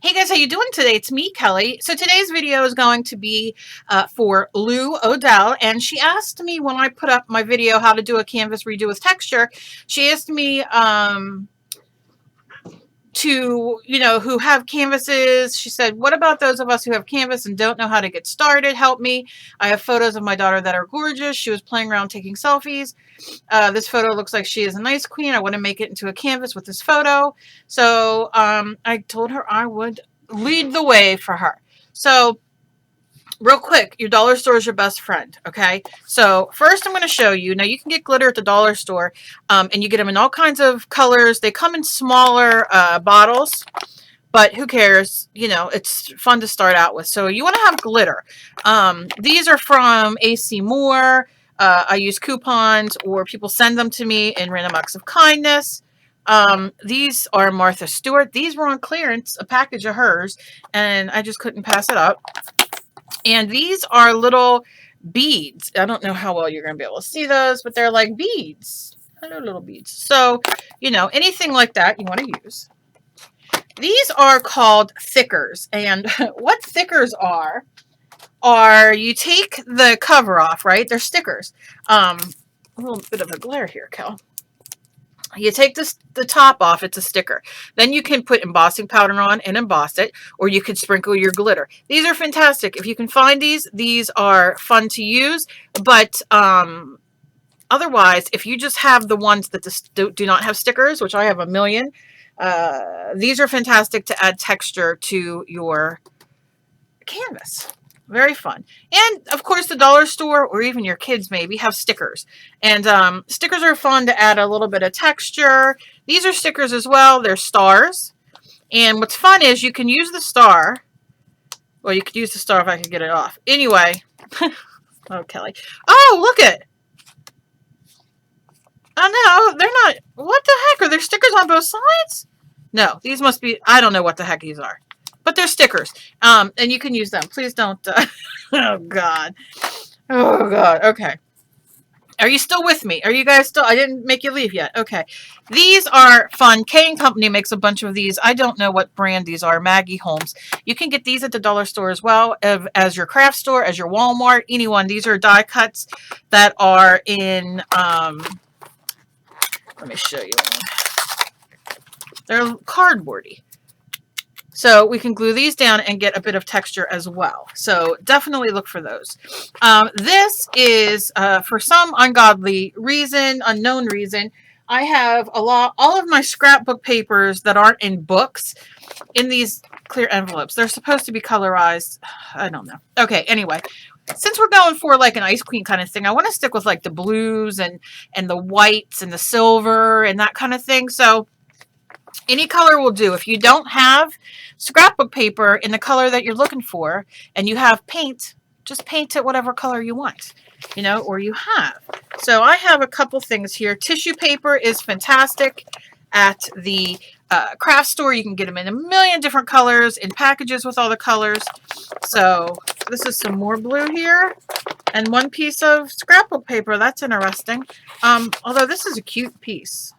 Hey guys, how you doing today? It's me, Kelly. So today's video is going to be for Lou Odell, and she asked me when I put up my video how to do a canvas redo with texture. She asked me who have canvases. She said, what about those of us who have canvas and don't know how to get started? Help me. I have photos of my daughter that are gorgeous. She was playing around taking selfies. This photo looks like she is a nice queen. I want to make it into a canvas with this photo. So I told her I would lead the way for her. So real quick, your dollar store is your best friend, okay? So first I'm going to show you. Now you can get glitter at the dollar store, and you get them in all kinds of colors. They come in smaller bottles, but who cares? You know, it's fun to start out with. So you want to have glitter. These are from AC Moore. I use coupons, or people send them to me in random acts of kindness. These are Martha Stewart. These were on clearance, a package of hers, and I just couldn't pass it up. And these are little beads. I don't know how well you're going to be able to see those, but they're like beads. Hello, little beads. So, you know, anything like that you want to use. These are called thickers. And what thickers are you take the cover off, right? They're stickers. A little bit of a glare here, Kel. You take the top off, it's a sticker. Then you can put embossing powder on and emboss it, or you can sprinkle your glitter. These are fantastic. If you can find these are fun to use, but otherwise, if you just have the ones that do not have stickers, which I have a million, these are fantastic to add texture to your canvas. Very fun. And of course the dollar store, or even your kids maybe, have stickers. And stickers are fun to add a little bit of texture. These are stickers as well. They're stars. And what's fun is you can use the star. Well, you could use the star if I could get it off. Anyway. Oh, Kelly. Oh, look it. Oh, no, they're not. What the heck? Are there stickers on both sides? No, these must be, I don't know what the heck these are. But they're stickers, and you can use them. Please don't. Oh, God. Oh, God. Okay. Are you still with me? Are you guys still? I didn't make you leave yet. Okay. These are fun. K & Company makes a bunch of these. I don't know what brand these are. Maggie Holmes. You can get these at the dollar store as well, as your craft store, as your Walmart, anyone. These are die cuts that are in, let me show you one. They're cardboardy. So we can glue these down and get a bit of texture as well. So definitely look for those. This is, for some ungodly reason, unknown reason, I have all of my scrapbook papers that aren't in books in these clear envelopes. They're supposed to be colorized. I don't know. Okay, anyway. Since we're going for like an ice queen kind of thing, I want to stick with like the blues and the whites and the silver and that kind of thing. So any color will do. If you don't have scrapbook paper in the color that you're looking for and you have paint, just paint it whatever color you want, you know, or you have. So I have a couple things here. Tissue paper is fantastic at the craft store. You can get them in a million different colors, in packages with all the colors. So this is some more blue here and one piece of scrapbook paper. That's interesting. Although this is a cute piece.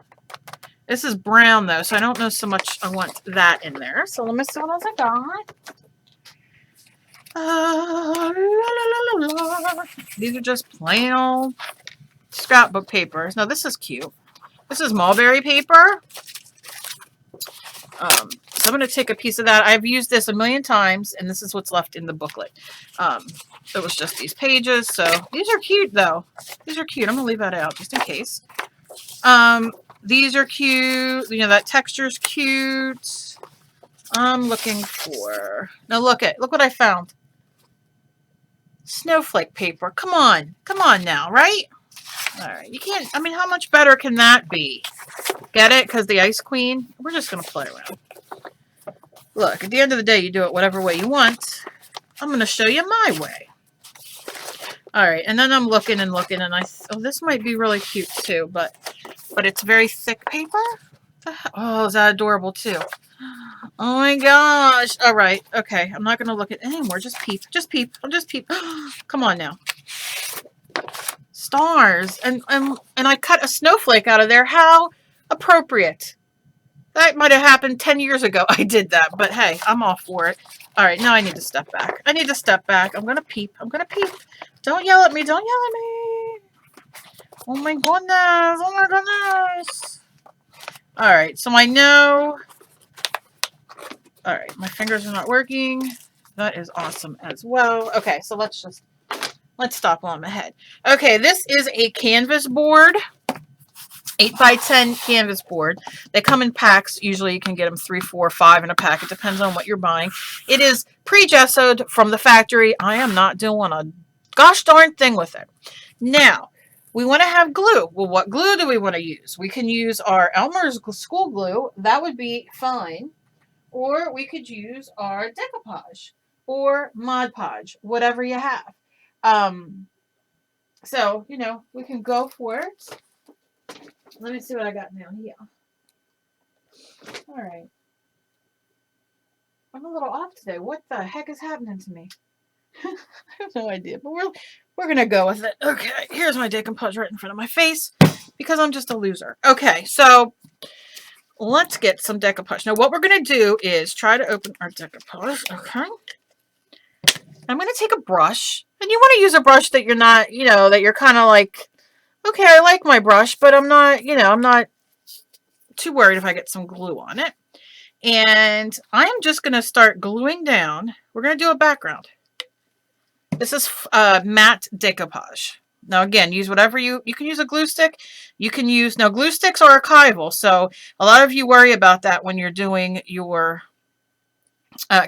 This is brown, though, so I don't know so much I want that in there. So let me see what else I got. These are just plain old scrapbook papers. Now, this is cute. This is mulberry paper. So I'm going to take a piece of that. I've used this a million times, and this is what's left in the booklet. It was just these pages. So these are cute, though. These are cute. I'm going to leave that out just in case. These are cute. You know, that texture's cute. I'm looking for... Now look what I found. Snowflake paper. Come on. Come on now, right? All right. You can't... I mean, how much better can that be? Get it? Because the Ice Queen? We're just going to play around. Look, at the end of the day, you do it whatever way you want. I'm going to show you my way. All right. And then I'm looking and looking, and oh, this might be really cute too, but it's very thick paper. Oh, is that adorable too? Oh my gosh. All right. Okay. I'm not going to look at it anymore. Just peep. Just peep. I'll just peep. Come on now. Stars. And I cut a snowflake out of there. How appropriate. That might have happened 10 years ago. I did that, but hey, I'm all for it. All right, now I need to step back. I need to step back. I'm going to peep. I'm going to peep. Don't yell at me. Don't yell at me. Oh my goodness. Oh my goodness. All right, so I know. All right, my fingers are not working. That is awesome as well. Okay, so let's stop while I'm ahead. Okay, this is a canvas board. 8x10 canvas board. They come in packs. Usually you can get them 3, 4, 5 in a pack. It depends on what you're buying. It is pre-gessoed from the factory. I am not doing a gosh darn thing with it. Now, we want to have glue. Well, what glue do we want to use? We can use our Elmer's school glue. That would be fine. Or we could use our decoupage or Mod Podge, whatever you have. So, you know, we can go for it. Let me see what I got down here. All right. I'm a little off today. What the heck is happening to me? I have no idea, but we're going to go with it. Okay, here's my decoupage right in front of my face because I'm just a loser. Okay, so let's get some decoupage. Now, what we're going to do is try to open our decoupage. Okay. I'm going to take a brush, and you want to use a brush that you're not, you know, that you're kind of like, okay, I like my brush, but I'm not, you know, I'm not too worried if I get some glue on it. And I'm just going to start gluing down. We're going to do a background. This is matte decoupage. Now, again, use whatever you can use a glue stick. You can use, now glue sticks are archival. So a lot of you worry about that when you're doing your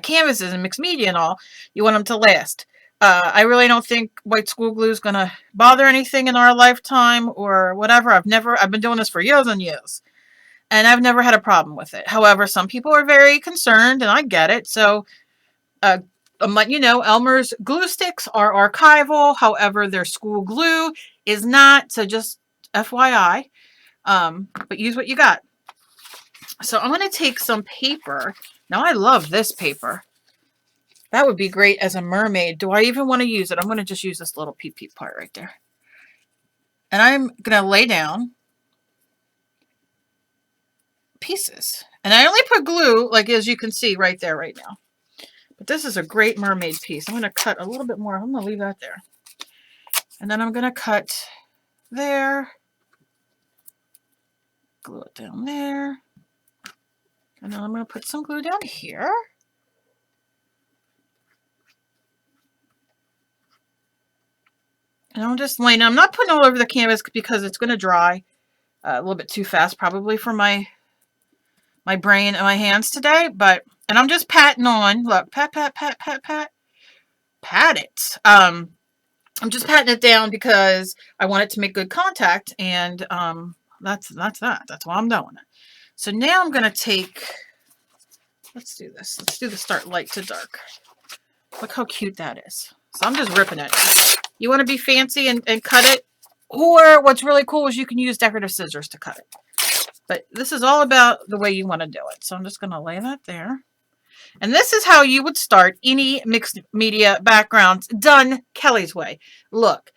canvases and mixed media and all. You want them to last. I really don't think white school glue is going to bother anything in our lifetime or whatever. I've been doing this for years and years. And I've never had a problem with it. However, some people are very concerned, and I get it. So I'm letting you know, Elmer's glue sticks are archival. However, their school glue is not. So just FYI. But use what you got. So I'm going to take some paper. Now, I love this paper. That would be great as a mermaid. Do I even want to use it? I'm going to just use this little peep part right there. And I'm going to lay down pieces. And I only put glue, like as you can see right there right now. But this is a great mermaid piece. I'm going to cut a little bit more. I'm going to leave that there. And then I'm going to cut there. Glue it down there. And then I'm going to put some glue down here. And I'm just laying, I'm not putting all over the canvas because it's going to dry a little bit too fast probably for my brain and my hands today. But, and I'm just patting on, look, pat, pat, pat, pat, pat, pat it. I'm just patting it down because I want it to make good contact. And that's that. That's why I'm doing it. So now I'm going to take, let's do this. Let's do the start light to dark. Look how cute that is. So I'm just ripping it. You want to be fancy and cut it. Or what's really cool is you can use decorative scissors to cut it. But this is all about the way you want to do it. So I'm just going to lay that there. And this is how you would start any mixed media backgrounds done Kelly's way. Look,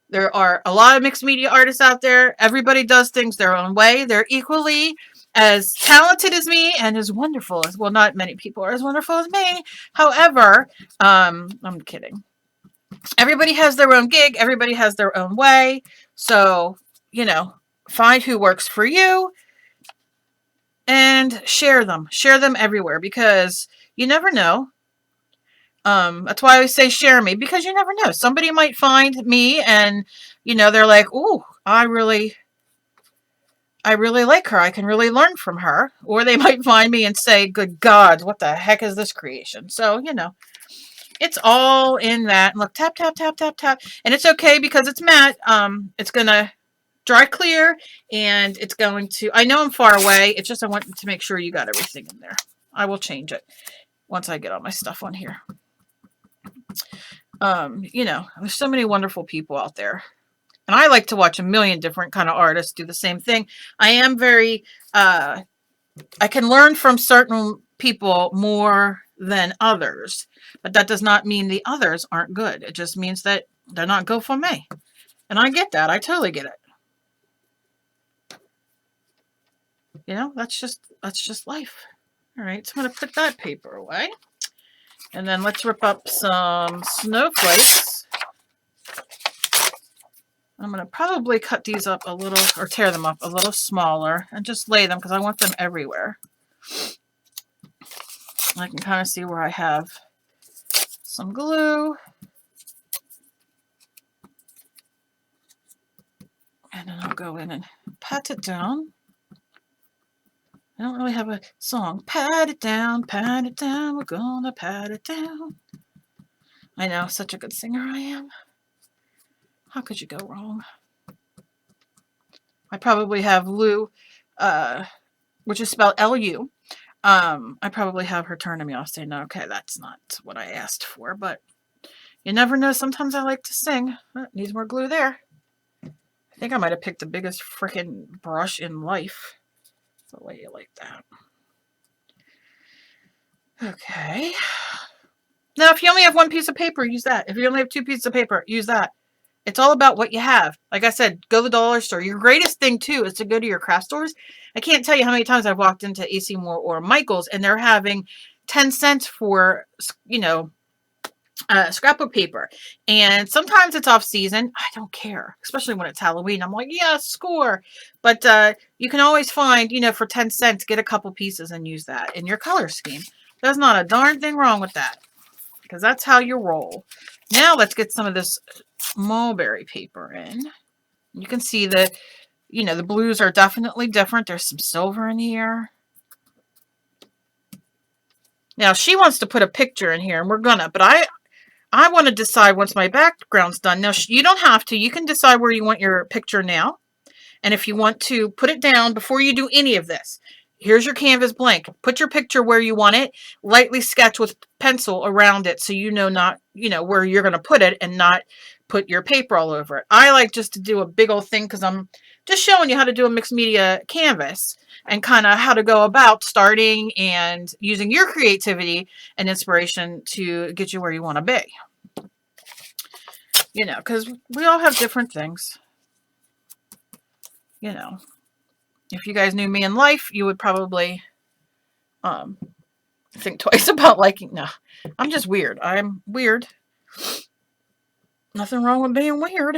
there are a lot of mixed media artists out there. Everybody does things their own way. They're equally as talented as me and as wonderful as, well, not many people are as wonderful as me. However, I'm kidding. Everybody has their own gig. Everybody has their own way. So, you know, find who works for you and share them. Share them everywhere because you never know. That's why I always say share me, because you never know. Somebody might find me and, you know, they're like, ooh, I really like her. I can really learn from her. Or they might find me and say, good God, what the heck is this creation? So, you know, it's all in that. Look, tap, tap, tap, tap, tap. And it's okay because it's matte. It's going to dry clear and it's going to, I know I'm far away. It's just I want to make sure you got everything in there. I will change it once I get all my stuff on here. You know, there's so many wonderful people out there. And I like to watch a million different kind of artists do the same thing. I am very, I can learn from certain people more than others, but that does not mean the others aren't good. It just means that they're not good for me. And I get that. I totally get it. You know, that's just that's just life. All right, so I'm going to put that paper away. And then let's rip up some snowflakes. I'm going to probably cut these up a little, or tear them up a little smaller and just lay them because I want them everywhere. I can kind of see where I have some glue. And then I'll go in and pat it down. I don't really have a song. Pat it down, we're gonna pat it down. I know, such a good singer I am. How could you go wrong? I probably have Lou, which is spelled L-U. I probably have her turn to me off saying, no, okay, that's not what I asked for, but you never know. Sometimes I like to sing. Oh, needs more glue there. I think I might have picked the biggest freaking brush in life. The way you like that. Okay. Now, if you only have one piece of paper, use that. If you only have two pieces of paper, use that. It's all about what you have. Like I said, go to the dollar store. Your greatest thing, too, is to go to your craft stores. I can't tell you how many times I've walked into AC Moore or Michael's, and they're having 10 cents for, you know, scrapbook paper. And sometimes it's off season. I don't care, especially when it's Halloween. I'm like, yeah, score. But you can always find, you know, for 10 cents, get a couple pieces and use that in your color scheme. There's not a darn thing wrong with that, because that's how you roll. Now let's get some of this mulberry paper in. You can see that, you know, the blues are definitely different. There's some silver in here. Now she wants to put a picture in here, and we're gonna, but I want to decide once my background's done. Now, you don't have to. You can decide where you want your picture now. And if you want to put it down before you do any of this, here's your canvas blank. Put your picture where you want it. Lightly sketch with pencil around it so you know not, you know, where you're going to put it and not put your paper all over it. I like just to do a big old thing because I'm just showing you how to do a mixed media canvas and kind of how to go about starting and using your creativity and inspiration to get you where you want to be. You know, because we all have different things. You know, if you guys knew me in life, you would probably think twice about liking. No, I'm just weird. I'm weird. Nothing wrong with being weird.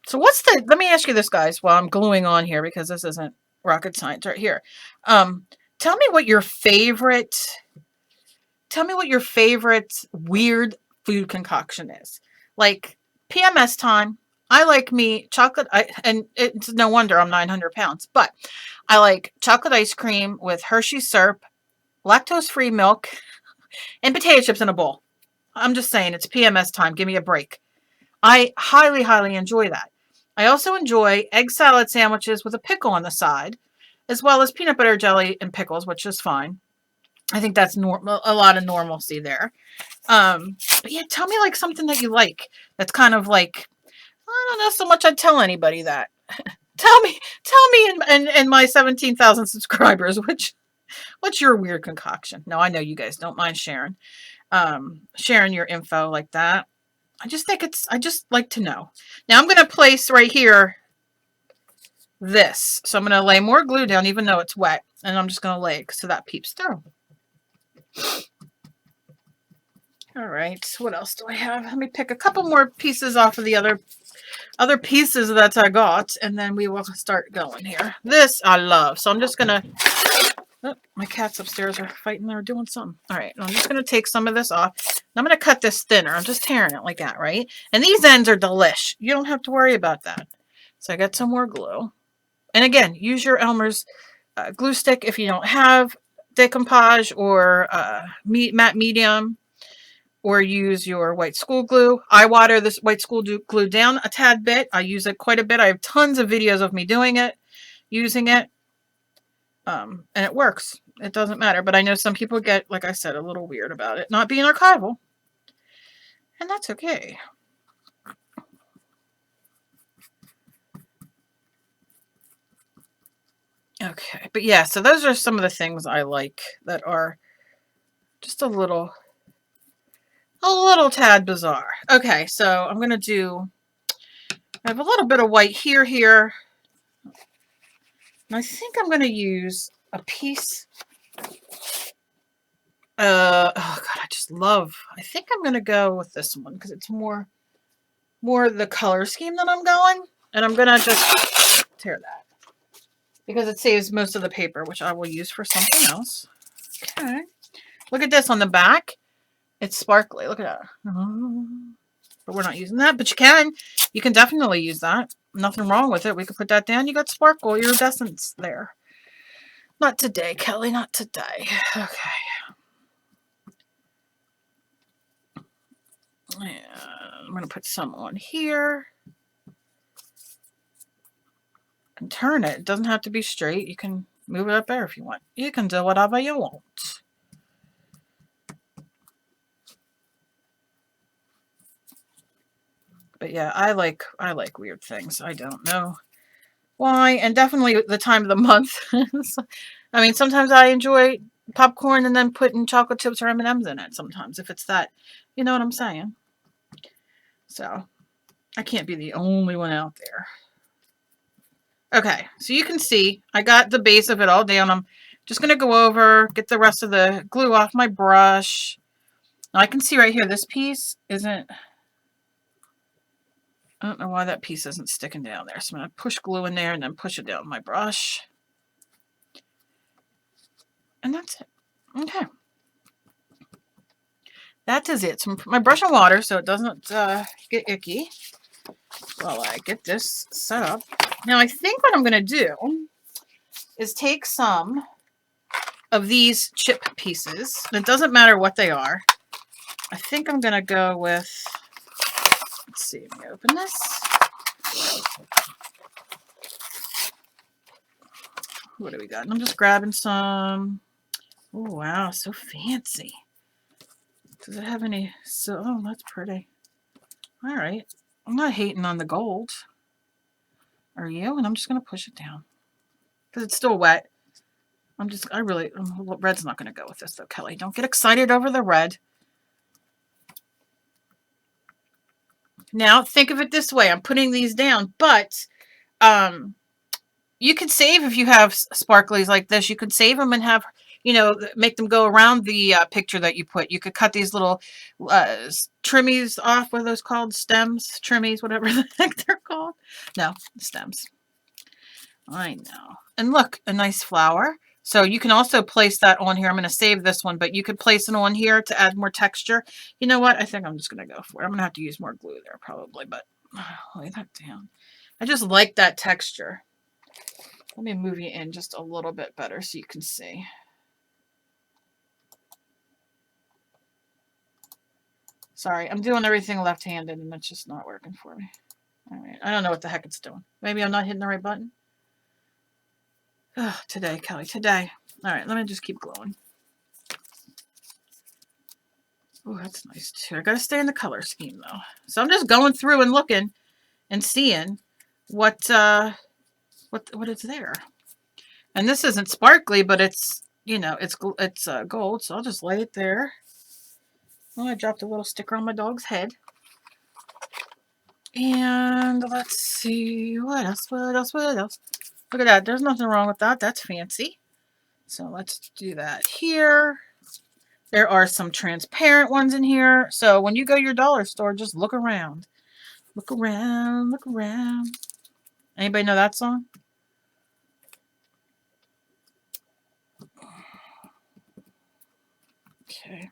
So what's the, let me ask you this, guys, while I'm gluing on here, because this isn't rocket science right here. Tell me what your favorite weird food concoction is. Like PMS time, I like me chocolate, and it's no wonder I'm 900 pounds, but I like chocolate ice cream with Hershey's syrup, lactose-free milk, and potato chips in a bowl. I'm just saying, it's PMS time. Give me a break. I highly, highly enjoy that. I also enjoy egg salad sandwiches with a pickle on the side, as well as peanut butter jelly and pickles, which is fine. I think that's normal, a lot of normalcy there. But yeah, tell me like something that you like. That's kind of like, I don't know so much I'd tell anybody that. tell me and my 17,000 subscribers, what's your weird concoction? No, I know you guys don't mind sharing your info like that. I just think I just like to know. Now I'm going to place right here this. So I'm going to lay more glue down even though it's wet. And I'm just going to lay it so that peeps through. All right. What else do I have? Let me pick a couple more pieces off of the other pieces that I got. And then we will start going here. This I love. So I'm just going to... Oh, my cats upstairs are fighting. They're doing something. All right. I'm just going to take some of this off. I'm going to cut this thinner. I'm just tearing it like that, right? And these ends are delish. You don't have to worry about that. So I got some more glue. And again, use your Elmer's glue stick if you don't have decoupage or matte medium, or use your white school glue. I water this white school glue down a tad bit. I use it quite a bit. I have tons of videos of me doing it, using it. And it works. It doesn't matter. But I know some people get, like I said, a little weird about it not being archival. And that's okay. Okay. But yeah, so those are some of the things I like that are just a little tad bizarre. Okay, so I'm going to do, I have a little bit of white here, And I think I'm going to use a piece. Oh God, I think I'm going to go with this one because it's more the color scheme that I'm going. And I'm going to just tear that because it saves most of the paper, which I will use for something else. Okay. Look at this on the back. It's sparkly. Look at that. But we're not using that, but you can. You can definitely use that. Nothing wrong with it. We could put that down. You got sparkle, iridescence there. Not today, Kelly. Not today. Okay. And I'm going to put some on here. And turn it. It doesn't have to be straight. You can move it up there if you want. You can do whatever you want. But yeah, I like weird things. I don't know why, and definitely the time of the month. I mean, sometimes I enjoy popcorn and then putting chocolate chips or M&Ms in it sometimes, if it's that, you know what I'm saying? So, I can't be the only one out there. Okay, so you can see, I got the base of it all down. I'm just going to go over, get the rest of the glue off my brush. Now, I can see right here, this piece isn't, I don't know why that piece isn't sticking down there. So I'm going to push glue in there and then push it down with my brush. And that's it. Okay. That is it. So I'm put my brush in water so it doesn't get icky while I get this set up. Now I think what I'm going to do is take some of these chip pieces. And it doesn't matter what they are. I think I'm going to go with, let's see, let me open this. What do we got? And I'm just grabbing some. Oh, wow, so fancy. Does it have any? So, oh, that's pretty. All right. I'm not hating on the gold. Are you? And I'm just going to push it down. Because it's still wet. Red's not going to go with this though, Kelly. Don't get excited over the red. Now, think of it this way. I'm putting these down, but you could save if you have sparklies like this. You could save them and have, you know, make them go around the picture that you put. You could cut these little trimmies off. What are those called? Stems? Trimmies? Whatever the heck they're called. No, stems. I know. And look, a nice flower. So you can also place that on here. I'm going to save this one, but you could place it on here to add more texture. You know what? I think I'm just going to go for it. I'm going to have to use more glue there probably, but lay that down. I just like that texture. Let me move you in just a little bit better so you can see. Sorry, I'm doing everything left-handed and it's just not working for me. All right, I don't know what the heck it's doing. Maybe I'm not hitting the right button. Oh, today, Kelly, today. All right, let me just keep gluing. Oh, that's nice too. I got to stay in the color scheme though. So I'm just going through and looking and seeing what is there. And this isn't sparkly, but it's, you know, it's gold. So I'll just lay it there. Oh, I dropped a little sticker on my dog's head. And let's see, what else? Look at that. There's nothing wrong with that. That's fancy. So let's do that here. There are some transparent ones in here. So when you go to your dollar store, just look around. Look around, look around. Anybody know that song? Okay.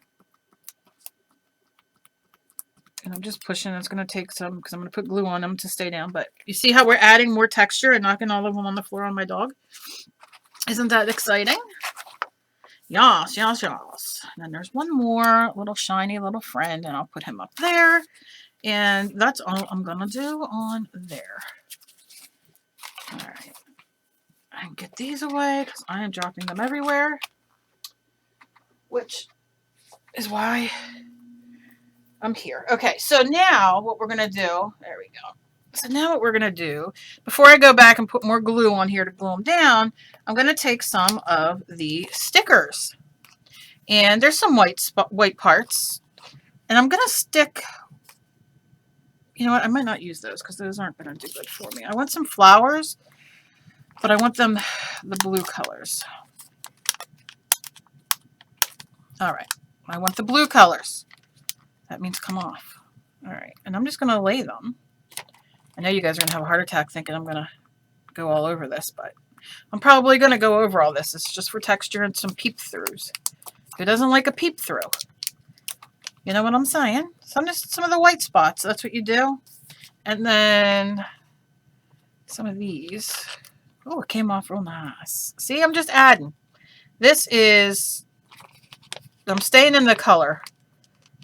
And I'm just pushing. It's going to take some because I'm going to put glue on them to stay down. But you see how we're adding more texture and knocking all of them on the floor on my dog? Isn't that exciting? Yas, yas, yas. And then there's one more little shiny little friend, and I'll put him up there. And that's all I'm going to do on there. All right. I can get these away because I am dropping them everywhere. Which is why I'm here. Okay, so now what we're going to do, there we go. So now what we're going to do, before I go back and put more glue on here to glue them down, I'm going to take some of the stickers. And there's some white parts. And I'm going to stick, you know what, I might not use those because those aren't going to do good for me. I want some flowers, but I want them the blue colors. All right. I want the blue colors. That means come off. All right. And I'm just going to lay them. I know you guys are going to have a heart attack thinking I'm going to go all over this, but I'm probably going to go over all this. It's just for texture and some peep-throughs. Who doesn't like a peep-through? You know what I'm saying? Some of the white spots. That's what you do. And then some of these. Oh, it came off real nice. See, I'm just adding. This is, I'm staying in the color.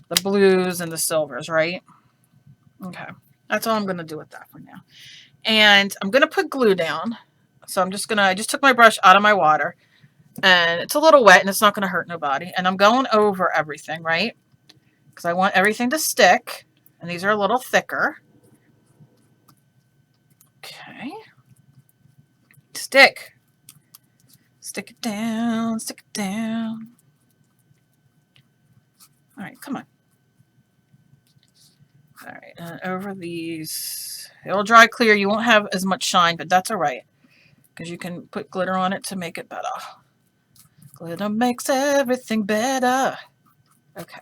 The blues and the silvers, right? Okay. That's all I'm going to do with that for now. And I'm going to put glue down. So I'm just going to, I just took my brush out of my water. And it's a little wet and it's not going to hurt nobody. And I'm going over everything, right? Because I want everything to stick. And these are a little thicker. Okay. Stick. Stick it down. Stick it down. All right, come on. All right, and over these. It'll dry clear. You won't have as much shine, but that's all right. Because you can put glitter on it to make it better. Glitter makes everything better. Okay.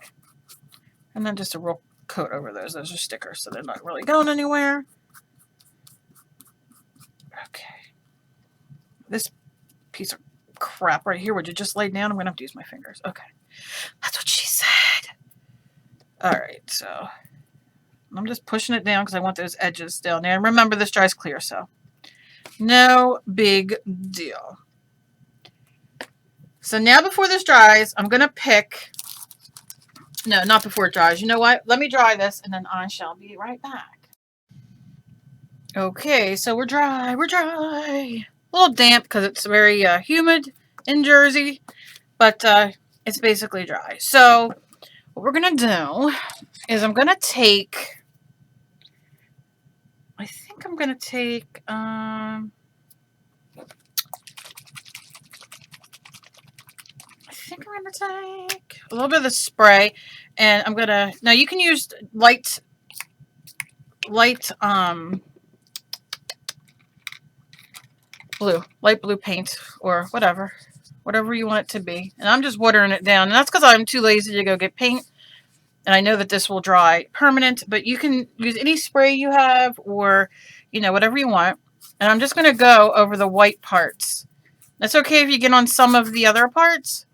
And then just a real coat over those. Those are stickers, so they're not really going anywhere. Okay. This piece of crap right here, would you just lay down? I'm going to have to use my fingers. Okay. That's what she said. All right, so I'm just pushing it down because I want those edges down there. And remember, this dries clear, so no big deal. So now before this dries, I'm going to pick... No, not before it dries. You know what? Let me dry this, and then I shall be right back. Okay, so we're dry. We're dry. A little damp because it's very humid in Jersey, but it's basically dry. So what we're going to do is I'm going to take... I think I'm going to take... I think I'm going to take a little bit of the spray, and I'm going to, now you can use light blue paint or whatever you want it to be. And I'm just watering it down, and that's because I'm too lazy to go get paint, and I know that this will dry permanent, but you can use any spray you have or, you know, whatever you want. And I'm just going to go over the white parts. That's okay if you get on some of the other parts.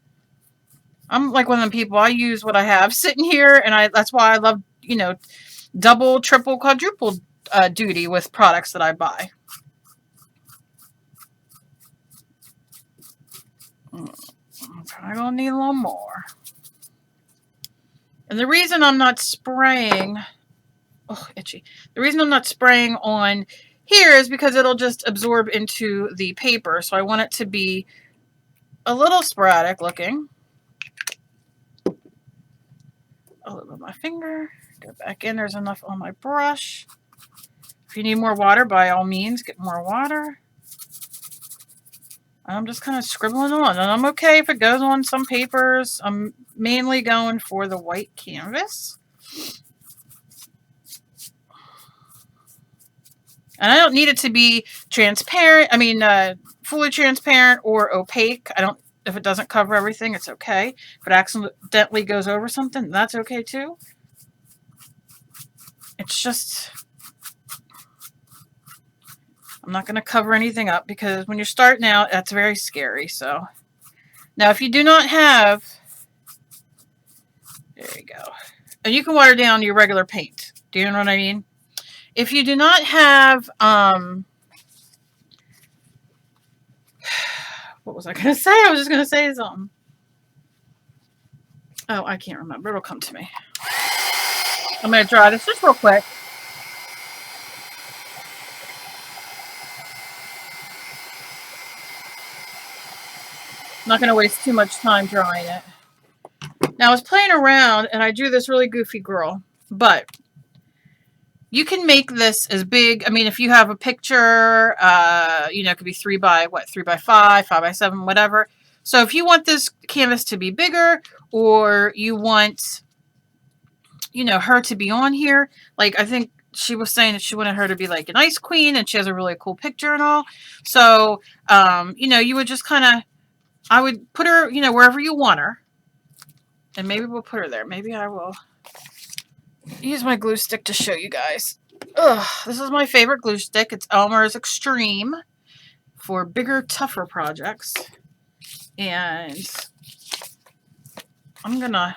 I'm like one of them people. I use what I have sitting here, and that's why I love, you know, double, triple, quadruple duty with products that I buy. I'm probably gonna need a little more. And the reason I'm not spraying, oh, itchy. The reason I'm not spraying on here is because it'll just absorb into the paper. So I want it to be a little sporadic looking. A little bit of my finger, go back in. There's enough on my brush. If you need more water, by all means, get more water. I'm just kind of scribbling on, and I'm okay if it goes on some papers. I'm mainly going for the white canvas. And I don't need it to be transparent. I mean, fully transparent or opaque. I don't. If it doesn't cover everything, it's okay. If it accidentally goes over something, that's okay too. It's just, I'm not going to cover anything up because when you're starting out, that's very scary. So now if you do not have, there you go. And you can water down your regular paint. Do you know what I mean? If you do not have, what was I going to say? I was just going to say something. Oh, I can't remember. It'll come to me. I'm going to dry this just real quick. I'm not going to waste too much time drying it. Now, I was playing around, and I drew this really goofy girl. But you can make this as big. I mean, if you have a picture, you know, it could be 3 by 5, 5 by 7, whatever. So if you want this canvas to be bigger, or you want, you know, her to be on here, like I think she was saying that she wanted her to be like an ice queen, and she has a really cool picture and all. So, you know, you would just kind of, I would put her, you know, wherever you want her. And maybe we'll put her there. Maybe I will use my glue stick to show you guys. Ugh, this is my favorite glue stick. It's Elmer's Extreme for bigger, tougher projects. And I'm going to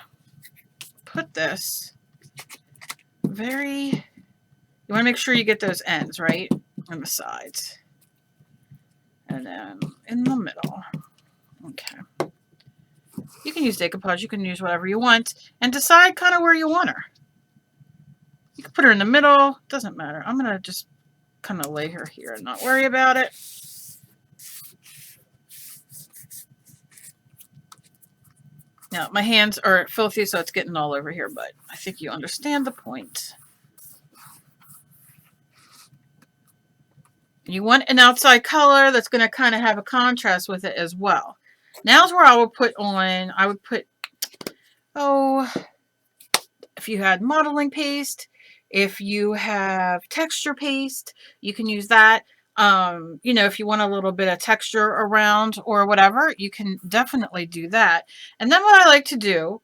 put this very, you want to make sure you get those ends, right? On the sides. And then in the middle. Okay. You can use decoupage. You can use whatever you want. And decide kind of where you want her. You can put her in the middle. Doesn't matter. I'm going to just kind of lay her here and not worry about it. Now, my hands are filthy, so it's getting all over here, but I think you understand the point. You want an outside color that's going to kind of have a contrast with it as well. Now's where I would put on, oh, if you had modeling paste, if you have texture paste, you can use that. You know, if you want a little bit of texture around or whatever, you can definitely do that. And then what I like to do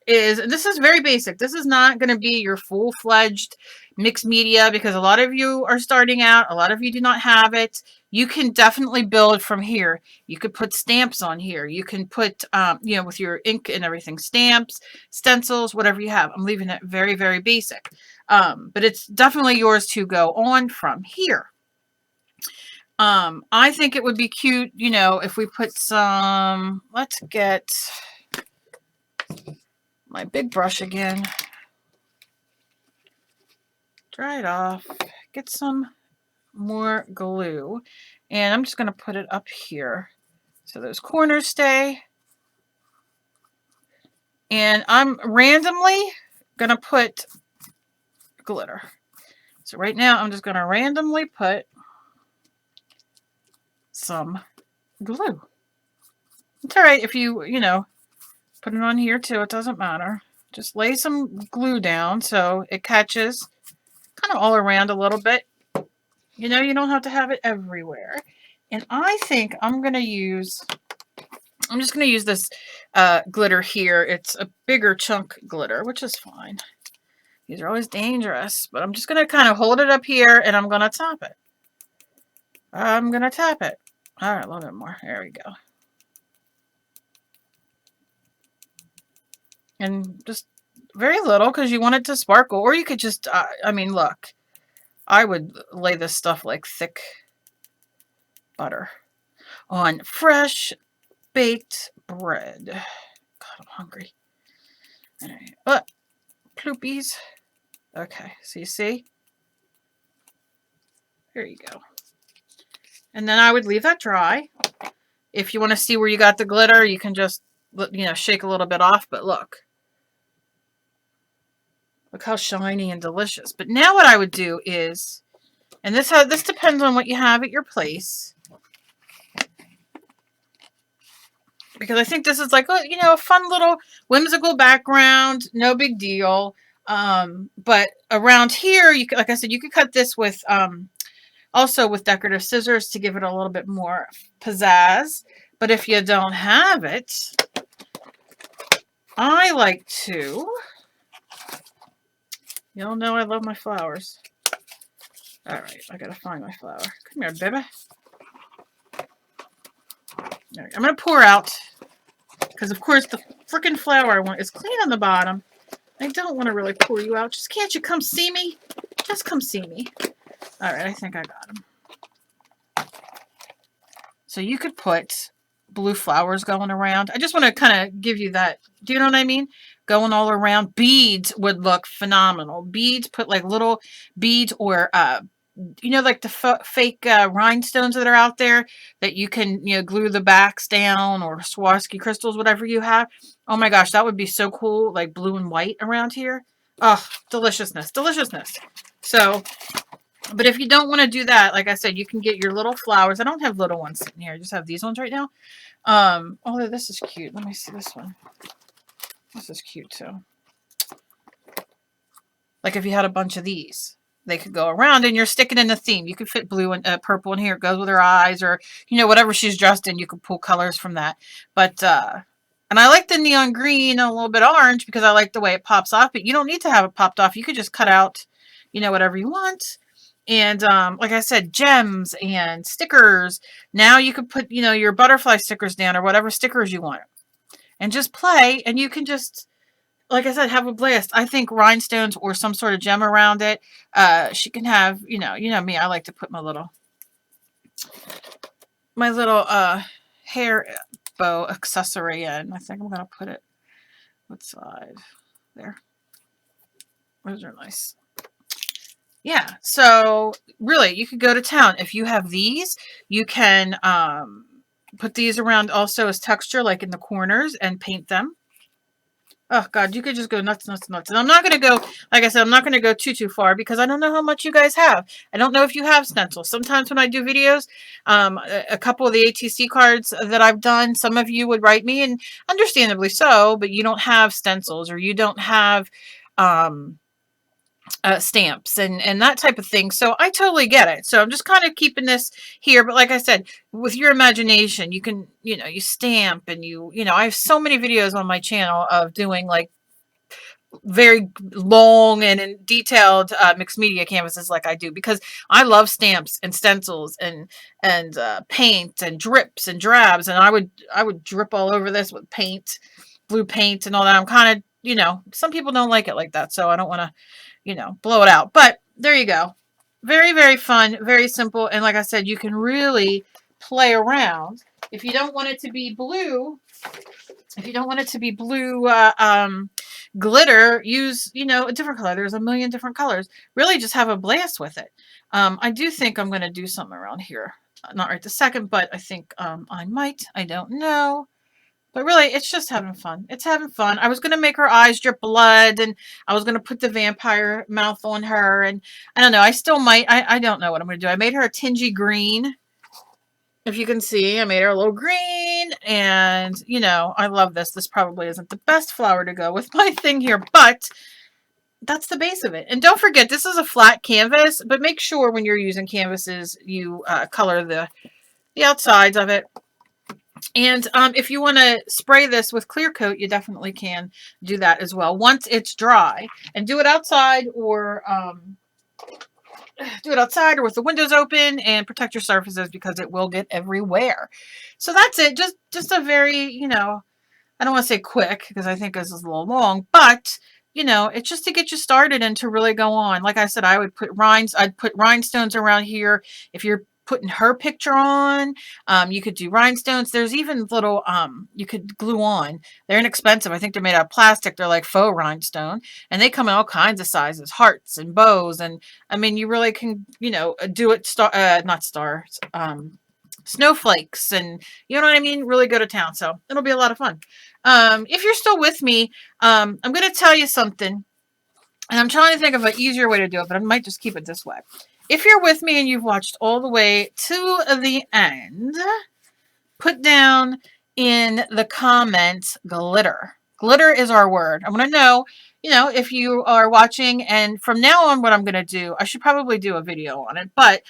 is, this is very basic. This is not going to be your full-fledged mixed media because a lot of you are starting out. A lot of you do not have it. You can definitely build from here. You could put stamps on here. You can put, you know, with your ink and everything, stamps, stencils, whatever you have. I'm leaving it very, very basic. But it's definitely yours to go on from here. I think it would be cute, you know, if we put some, let's get my big brush again, dry it off, get some more glue, and I'm just going to put it up here so those corners stay. And I'm randomly going to put glitter. So right now I'm just going to randomly put some glue. It's all right if you know, put it on here too. It doesn't matter. Just lay some glue down so it catches kind of all around a little bit. You know, you don't have to have it everywhere. And I think I'm just going to use this glitter here. It's a bigger chunk glitter, which is fine. These are always dangerous. But I'm just going to kind of hold it up here and I'm going to tap it. I'm going to tap it. All right, a little bit more. There we go. And just very little because you want it to sparkle. Or you could just, I mean, look. I would lay this stuff like thick butter on fresh baked bread. God, I'm hungry. All right. Ploopies. Okay, so you see? There you go. And then I would leave that dry. If you want to see where you got the glitter, you can just, you know, shake a little bit off. But look. Look how shiny and delicious. But now what I would do is, and this depends on what you have at your place. Because I think this is like, you know, a fun little whimsical background. No big deal. But around here, you could, like I said, you could cut this with, also with decorative scissors to give it a little bit more pizzazz. But if you don't have it, I like to, y'all know I love my flowers. All right, I gotta find my flower. Come here, baby. All right, I'm gonna pour out, because of course the freaking flower I want is clean on the bottom. I don't want to really pour you out. Just can't you come see me? Just come see me. All right, I think I got them. So you could put blue flowers going around. I just want to kind of give you that. Do you know what I mean? Going all around. Beads would look phenomenal. Beads, put like little beads or, you know, like the fake rhinestones that are out there that you can, you know, glue the backs down, or Swarovski crystals, whatever you have. Oh my gosh, that would be so cool. Like blue and white around here. Oh, deliciousness, deliciousness. So, but if you don't want to do that, like I said, you can get your little flowers. I don't have little ones sitting here. I just have these ones right now. Oh, this is cute. Let me see this one. This is cute too. Like if you had a bunch of these. they could go around, and you're sticking in the theme. You could fit blue and purple in here. It goes with her eyes, or, you know, whatever she's dressed in, you could pull colors from that. But, and I like the neon green and a little bit orange because I like the way it pops off, but you don't need to have it popped off. You could just cut out, you know, whatever you want. And, like I said, gems and stickers. Now you could put, you know, your butterfly stickers down or whatever stickers you want and just play, and you can just, like I said, have a blast. I think rhinestones or some sort of gem around it. She can have, you know me, I like to put my little hair bow accessory in. I think I'm going to put it, what side? There. Those are nice. Yeah, so really, you could go to town. If you have these, you can put these around also as texture, like in the corners, and paint them. Oh, God, you could just go nuts, nuts, nuts. And I'm not going to go, like I said, I'm not going to go too far because I don't know how much you guys have. I don't know if you have stencils. Sometimes when I do videos, a couple of the ATC cards that I've done, some of you would write me, and understandably so, but you don't have stencils, or you don't have stamps and that type of thing. So I totally get it. So I'm just kind of keeping this here. But like I said, with your imagination, you can, you know, you stamp, and you know, I have so many videos on my channel of doing like very long and detailed mixed media canvases like I do, because I love stamps and stencils and paint and drips and drabs, and I would drip all over this with paint, blue paint and all that. I'm kind of, you know, some people don't like it like that, so I don't want to, you know, blow it out. But there you go. Very, very fun, very simple. And like I said, you can really play around. If you don't want it to be blue, glitter, use, you know, a different color. There's a million different colors. Really just have a blast with it. I do think I'm going to do something around here. Not right this second, but I think I might. I don't know. But really, it's just having fun. It's having fun. I was going to make her eyes drip blood, and I was going to put the vampire mouth on her, and I don't know. I still might. I don't know what I'm going to do. I made her a tingy green. If you can see, I made her a little green, and, you know, I love this. This probably isn't the best flower to go with my thing here, but that's the base of it. And don't forget, this is a flat canvas, but make sure when you're using canvases, you color the outsides of it. And if you want to spray this with clear coat, you definitely can do that as well once it's dry. And do it outside, or with the windows open, and protect your surfaces because it will get everywhere. So that's it. Just a very, you know, I don't want to say quick because I think this is a little long, but, you know, it's just to get you started and to really go on. Like I said, I'd put rhinestones around here. If you're putting her picture on, you could do rhinestones. There's even little, you could glue on. They're inexpensive. I think they're made out of plastic. They're like faux rhinestone, and they come in all kinds of sizes, hearts and bows. And I mean, you really can, you know, do it, not stars, snowflakes, and you know what I mean? Really go to town. So it'll be a lot of fun. If you're still with me, I'm going to tell you something, and I'm trying to think of an easier way to do it, but I might just keep it this way. If you're with me and you've watched all the way to the end, put down in the comments glitter. Glitter is our word. I want to know, you know, if you are watching, and from now on, what I'm going to do, I should probably do a video on it, but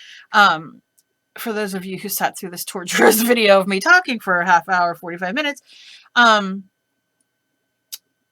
for those of you who sat through this torturous video of me talking for a half hour, 45 minutes,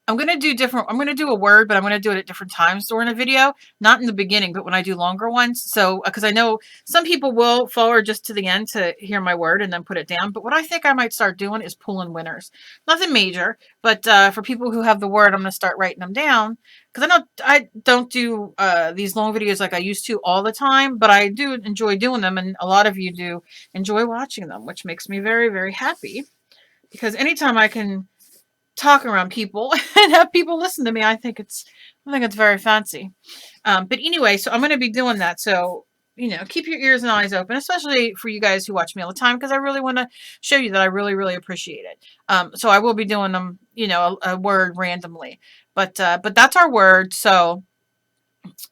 I'm going to do a word, but I'm going to do it at different times during a video, not in the beginning, but when I do longer ones. So, because I know some people will forward just to the end to hear my word and then put it down. But what I think I might start doing is pulling winners. Nothing major, but for people who have the word, I'm going to start writing them down. Because I don't do these long videos like I used to all the time, but I do enjoy doing them. And a lot of you do enjoy watching them, which makes me very, very happy. Because anytime I can talk around people and have people listen to me, I think it's very fancy. But anyway, so I'm going to be doing that. So, you know, keep your ears and eyes open, especially for you guys who watch me all the time, because I really want to show you that I really, really appreciate it. So I will be doing them, you know, a word randomly, but that's our word. So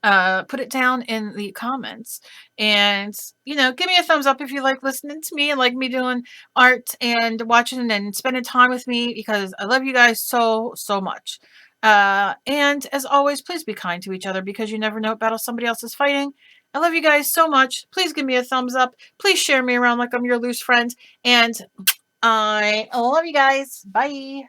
put it down in the comments, and, you know, give me a thumbs up if you like listening to me and like me doing art and watching and spending time with me, because I love you guys so, so much. And as always, please be kind to each other because you never know what battle somebody else is fighting. I love you guys so much. Please give me a thumbs up. Please share me around like I'm your loose friend. And I love you guys. Bye.